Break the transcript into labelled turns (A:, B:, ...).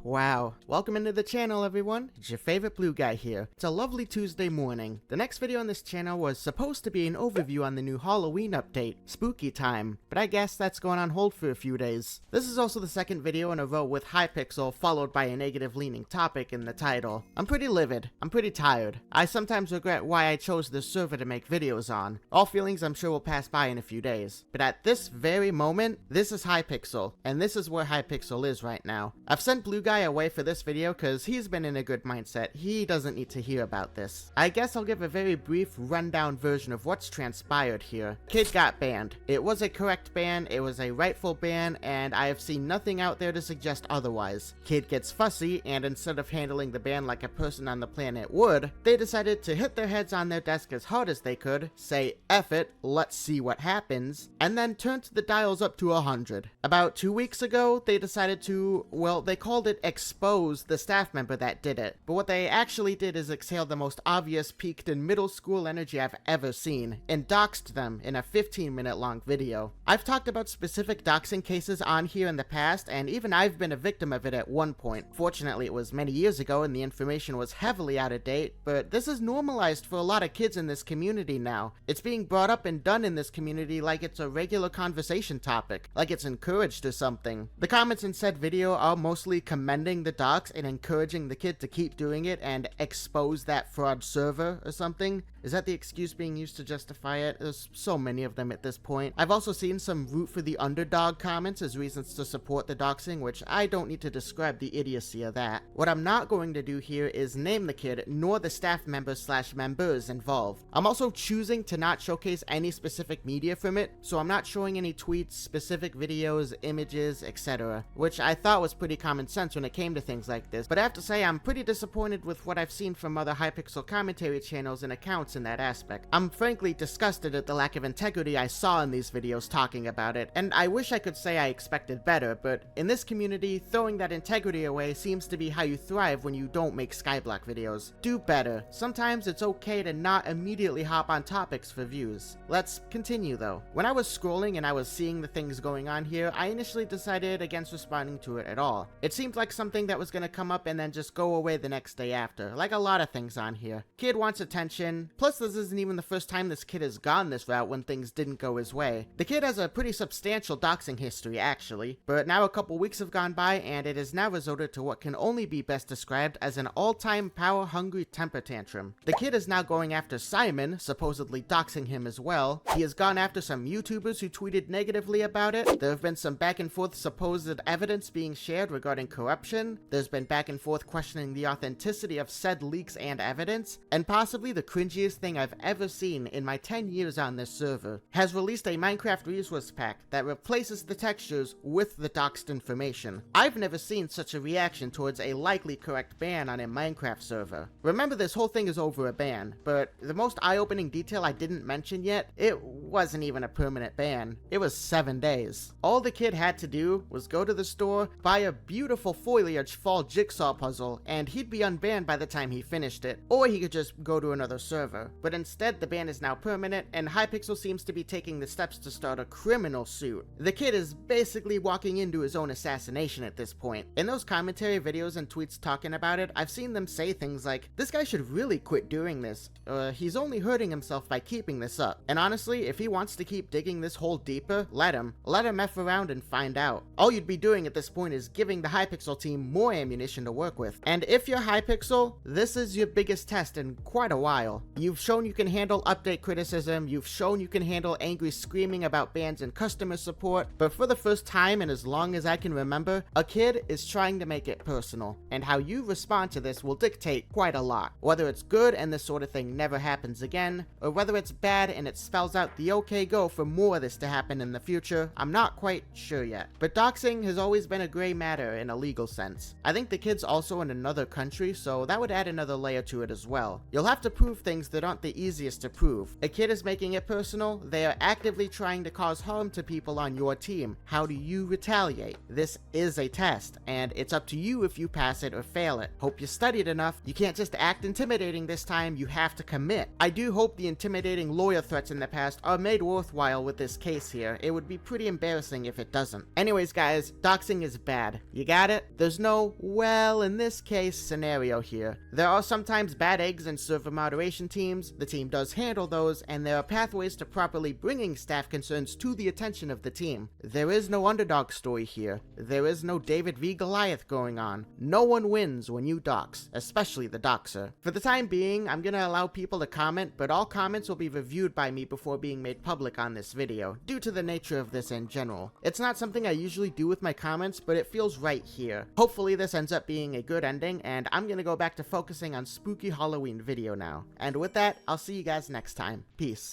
A: Wow. Welcome into the channel, everyone. It's your favorite blue guy here. It's a lovely Tuesday morning. The next video on this channel was supposed to be an overview on the new Halloween update, Spooky Time, but I guess that's going on hold for a few days. This is also the second video in a row with Hypixel followed by a negative-leaning topic in the title. I'm pretty livid. I'm pretty tired. I sometimes regret why I chose this server to make videos on. All feelings I'm sure will pass by in a few days. But at this very moment, this is Hypixel, and this is where Hypixel is right now. I've sent Blue Guy away for this video because he's been in a good mindset. He doesn't need to hear about this. I guess I'll give a very brief rundown version of what's transpired here. Kid got banned. It was a correct ban, it was a rightful ban, and I have seen nothing out there to suggest otherwise. Kid gets fussy, and instead of handling the ban like a person on the planet would, they decided to hit their heads on their desk as hard as they could, say F it, let's see what happens, and then turn the dials up to 100. About 2 weeks ago, they decided to, well, they called it expose the staff member that did it, but what they actually did is exhale the most obvious peaked in middle school energy I've ever seen, and doxed them in a 15-minute long video. I've talked about specific doxing cases on here in the past, and even I've been a victim of it at one point. Fortunately, it was many years ago and the information was heavily out of date, but this is normalized for a lot of kids in this community now. It's being brought up and done in this community like it's a regular conversation topic, like it's encouraged or something. The comments in said video are mostly commending the dox and encouraging the kid to keep doing it and expose that fraud server or something. Is that the excuse being used to justify it? There's so many of them at this point. I've also seen some root for the underdog comments as reasons to support the doxing, which I don't need to describe the idiocy of that. What I'm not going to do here is name the kid nor the staff members involved. I'm also choosing to not showcase any specific media from it, so I'm not showing any tweets, specific videos, images, etc., which I thought was pretty common sense when it came to things like this, but I have to say I'm pretty disappointed with what I've seen from other Hypixel commentary channels and accounts in that aspect. I'm frankly disgusted at the lack of integrity I saw in these videos talking about it, and I wish I could say I expected better, but in this community, throwing that integrity away seems to be how you thrive when you don't make skyblock videos. Do better. Sometimes it's okay to not immediately hop on topics for views. Let's continue though. When I was scrolling and I was seeing the things going on here, I initially decided against responding to it at all. It seemed like something that was gonna come up and then just go away the next day after, like a lot of things on here. Kid wants attention, plus this isn't even the first time this kid has gone this route when things didn't go his way. The kid has a pretty substantial doxing history actually, but now a couple weeks have gone by and it has now resorted to what can only be best described as an all-time power-hungry temper tantrum. The kid is now going after Simon, supposedly doxing him as well. He has gone after some YouTubers who tweeted negatively about it. There have been some back and forth supposed evidence being shared regarding corruption. There's been back and forth questioning the authenticity of said leaks and evidence, and possibly the cringiest thing I've ever seen in my 10 years on this server has released a Minecraft resource pack that replaces the textures with the doxed information. I've never seen such a reaction towards a likely correct ban on a Minecraft server. Remember, this whole thing is over a ban, but the most eye-opening detail I didn't mention yet, it wasn't even a permanent ban. It was 7 days. All the kid had to do was go to the store, buy a beautiful foliage fall jigsaw puzzle, and he'd be unbanned by the time he finished it. Or he could just go to another server. But instead, the ban is now permanent, and Hypixel seems to be taking the steps to start a criminal suit. The kid is basically walking into his own assassination at this point. In those commentary videos and tweets talking about it, I've seen them say things like, this guy should really quit doing this. He's only hurting himself by keeping this up. And honestly, if he wants to keep digging this hole deeper, let him. Let him F around and find out. All you'd be doing at this point is giving the Hypixel team more ammunition to work with. And if you're Hypixel, this is your biggest test in quite a while. You've shown you can handle update criticism, you've shown you can handle angry screaming about bans and customer support, but for the first time in as long as I can remember, a kid is trying to make it personal, and how you respond to this will dictate quite a lot. Whether it's good and this sort of thing never happens again, or whether it's bad and it spells out the okay go for more of this to happen in the future, I'm not quite sure yet. But doxing has always been a gray matter in a legal sense. I think the kid's also in another country, so that would add another layer to it as well. You'll have to prove things that aren't the easiest to prove. A kid is making it personal, they are actively trying to cause harm to people on your team. How do you retaliate? This is a test, and it's up to you if you pass it or fail it. Hope you studied enough. You can't just act intimidating this time, you have to commit. I do hope the intimidating lawyer threats in the past are made worthwhile with this case here. It would be pretty embarrassing if it doesn't. Anyways guys, doxing is bad. You got it? There's no, well, in this case scenario here. There are sometimes bad eggs in server moderation teams, the team does handle those, and there are pathways to properly bringing staff concerns to the attention of the team. There is no underdog story here. There is no David v Goliath going on. No one wins when you dox, especially the doxer. For the time being, I'm gonna allow people to comment, but all comments will be reviewed by me before being made public on this video, due to the nature of this in general. It's not something I usually do with my comments, but it feels right here. Hopefully this ends up being a good ending, and I'm gonna go back to focusing on spooky Halloween video now. And with that, I'll see you guys next time. Peace.